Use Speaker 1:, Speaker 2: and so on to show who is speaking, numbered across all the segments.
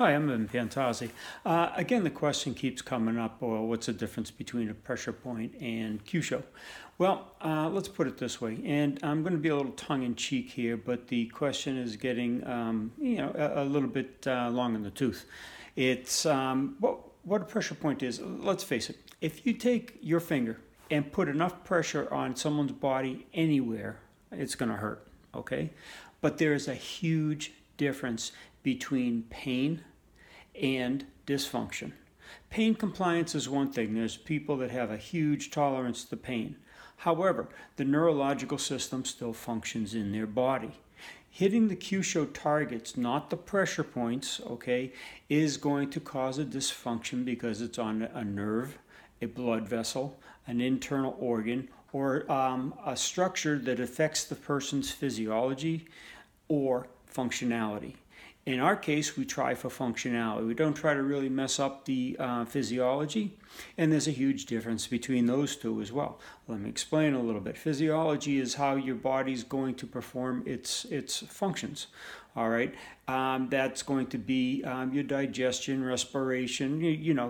Speaker 1: Hi, I'm in Pantazi. Again, the question keeps coming up, well, what's the difference between a pressure point and Kyusho? Well, let's put it this way, and I'm going to be a little tongue-in-cheek here, but the question is getting, a little bit long in the tooth. It's what a pressure point is. Let's face it. If you take your finger and put enough pressure on someone's body anywhere, it's going to hurt. Okay, but there is a huge difference between pain and dysfunction. Pain compliance is one thing. There's people that have a huge tolerance to pain. However, the neurological system still functions in their body. Hitting the Kyusho targets, not the pressure points, okay, is going to cause a dysfunction because it's on a nerve, a blood vessel, an internal organ, or a structure that affects the person's physiology or functionality. In our case, we try for functionality. We don't try to really mess up the physiology, and there's a huge difference between those two as well. Let me explain a little bit. Physiology is how your body's going to perform its functions. All right, that's going to be your digestion, respiration,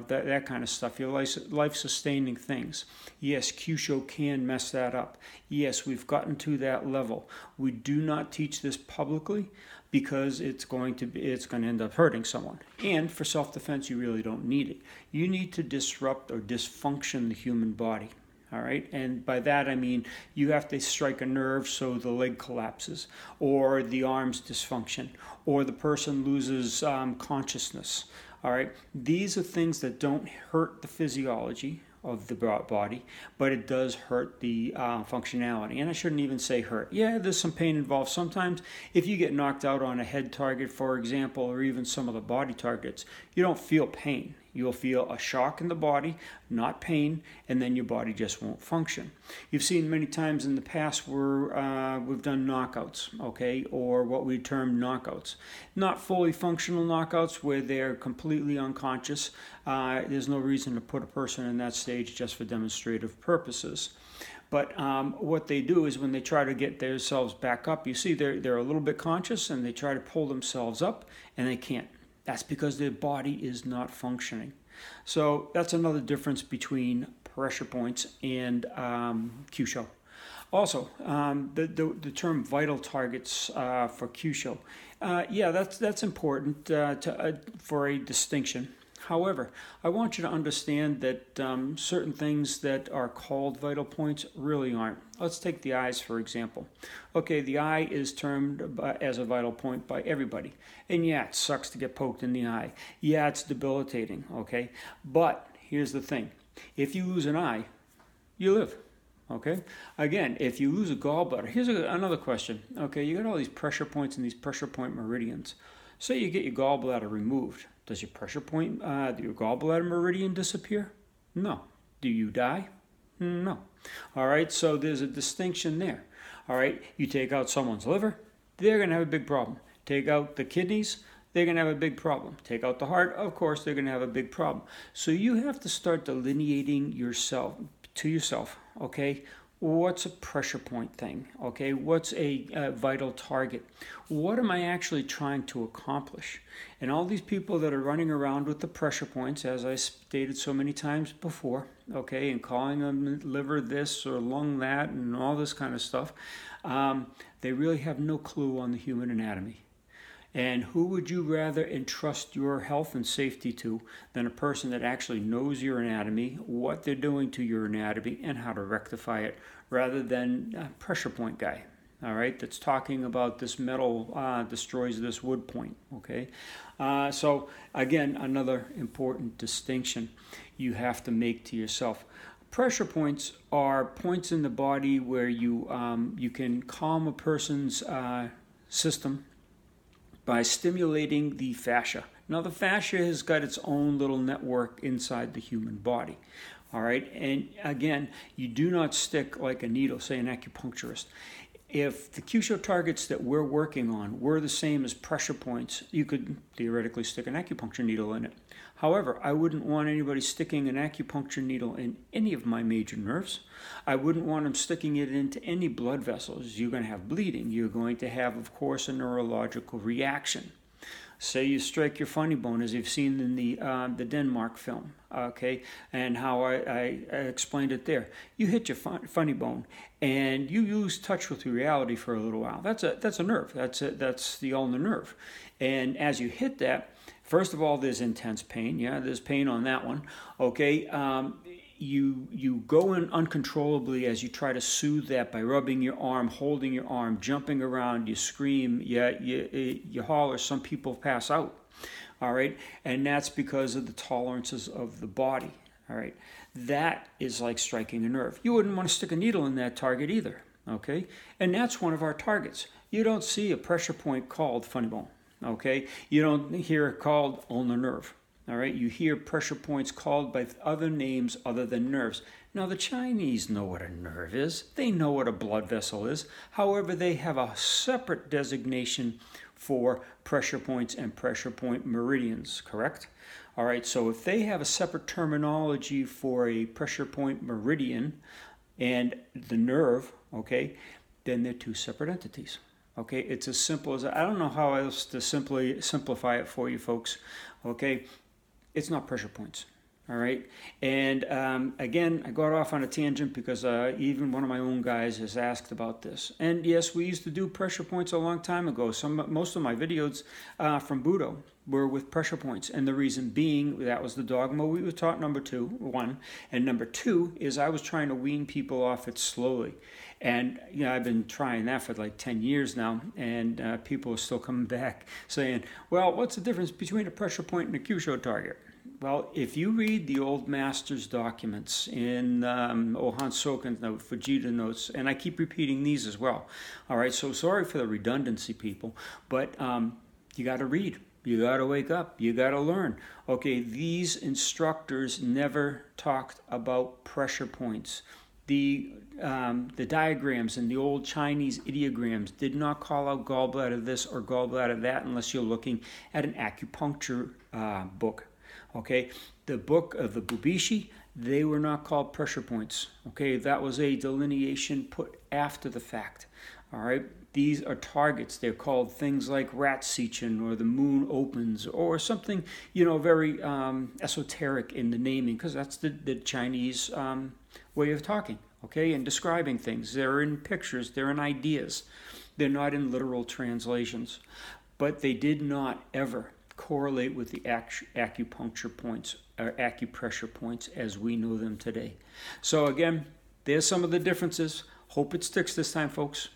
Speaker 1: that kind of stuff, your life-sustaining things. Yes, Kyusho can mess that up. Yes, we've gotten to that level. We do not teach this publicly because it's going to end up hurting someone. And for self-defense, you really don't need it. You need to disrupt or dysfunction the human body. All right, and by that I mean you have to strike a nerve so the leg collapses, or the arms dysfunction, or the person loses consciousness. All right, these are things that don't hurt the physiology of the body, but it does hurt the functionality. And I shouldn't even say hurt. Yeah, there's some pain involved sometimes. If you get knocked out on a head target, for example, or even some of the body targets, you don't feel pain. You'll feel a shock in the body, not pain, and then your body just won't function. You've seen many times in the past where we've done knockouts, okay, or what we term knockouts. Not fully functional knockouts where they're completely unconscious. There's no reason to put a person in that stage just for demonstrative purposes. But what they do is when they try to get themselves back up, you see they're a little bit conscious and they try to pull themselves up and they can't. That's because their body is not functioning. So that's another difference between pressure points and Kyusho. Also, the term vital targets for Kyusho. That's important for a distinction. However, I want you to understand that certain things that are called vital points really aren't. Let's take the eyes, for example. Okay, the eye is termed as a vital point by everybody. And yeah, it sucks to get poked in the eye. Yeah, it's debilitating, okay? But here's the thing. If you lose an eye, you live. Okay. Again, if you lose a gallbladder, here's another question. Okay, you got all these pressure points and these pressure point meridians. Say you get your gallbladder removed. Does your your gallbladder meridian disappear? No. Do you die? No. All right, so there's a distinction there. All right, you take out someone's liver, they're going to have a big problem. Take out the kidneys, they're going to have a big problem. Take out the heart, of course, they're going to have a big problem. So you have to start delineating yourself, okay? What's a pressure point thing? Okay, what's a vital target? What am I actually trying to accomplish? And all these people that are running around with the pressure points, as I stated so many times before, okay, and calling them liver this or lung that and all this kind of stuff, they really have no clue on the human anatomy. And who would you rather entrust your health and safety to than a person that actually knows your anatomy, what they're doing to your anatomy, and how to rectify it, rather than a pressure point guy, all right, that's talking about this metal destroys this wood point, okay? So again, another important distinction you have to make to yourself. Pressure points are points in the body where you can calm a person's system by stimulating the fascia. Now, the fascia has got its own little network inside the human body. All right, and again, you do not stick like a needle, say an acupuncturist. If the Kyusho targets that we're working on were the same as pressure points, you could theoretically stick an acupuncture needle in it. However, I wouldn't want anybody sticking an acupuncture needle in any of my major nerves. I wouldn't want them sticking it into any blood vessels. You're going to have bleeding. You're going to have, of course, a neurological reaction. Say you strike your funny bone, as you've seen in the Denmark film, okay, and how I explained it there. You hit your funny bone, and you use touch with reality for a little while. That's a nerve. That's the ulnar nerve, and as you hit that, first of all, there's intense pain. Yeah, there's pain on that one. Okay. You go in uncontrollably as you try to soothe that by rubbing your arm, holding your arm, jumping around, you scream, you holler, some people pass out, all right? And that's because of the tolerances of the body, all right? That is like striking a nerve. You wouldn't want to stick a needle in that target either, okay? And that's one of our targets. You don't see a pressure point called funny bone, okay? You don't hear it called ulnar nerve. All right, you hear pressure points called by other names other than nerves. Now, the Chinese know what a nerve is. They know what a blood vessel is. However, they have a separate designation for pressure points and pressure point meridians, correct? All right, so if they have a separate terminology for a pressure point meridian and the nerve, okay, then they're two separate entities. Okay, it's as simple as, I don't know how else to simplify it for you folks, okay? It's not pressure points, all right? And again, I got off on a tangent because even one of my own guys has asked about this. And yes, we used to do pressure points a long time ago. Most of my videos from Budo were with pressure points. And the reason being, that was the dogma we were taught, number one. And number two is I was trying to wean people off it slowly. And you know, I've been trying that for like 10 years now, and people are still coming back saying, well, what's the difference between a pressure point and a Kyusho target? Well, if you read the old master's documents in Ohan Soken's note, Fujita notes, and I keep repeating these as well. All right, so sorry for the redundancy, people, but you got to read. You got to wake up. You got to learn. Okay, these instructors never talked about pressure points. The diagrams and the old Chinese ideograms did not call out gallbladder this or gallbladder that unless you're looking at an acupuncture book. Okay, the book of the Bubishi, they were not called pressure points. Okay, that was a delineation put after the fact. All right, these are targets. They're called things like Ratsichin or the moon opens or something, you know, very esoteric in the naming, because that's the Chinese way of talking, okay, and describing things. They're in pictures, they're in ideas. They're not in literal translations. But they did not ever correlate with the acupuncture points or acupressure points as we know them today. So again, there's some of the differences. Hope it sticks this time, folks.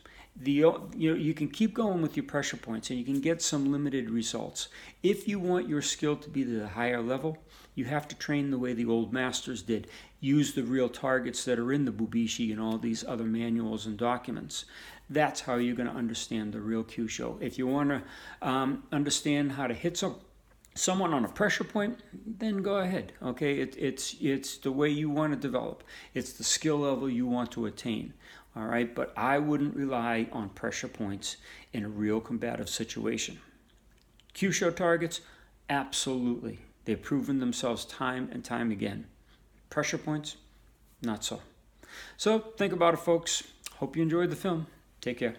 Speaker 1: You can keep going with your pressure points and you can get some limited results. If you want your skill to be the higher level, you have to train the way the old masters did. Use the real targets that are in the Bubishi and all these other manuals and documents. That's how you're going to understand the real Kyusho. If you want to understand how to hit someone on a pressure point, then go ahead. Okay, it's the way you want to develop. It's the skill level you want to attain. All right, but I wouldn't rely on pressure points in a real combative situation. Kyusho targets, absolutely. They've proven themselves time and time again. Pressure points, not so. So think about it, folks. Hope you enjoyed the film. Take care.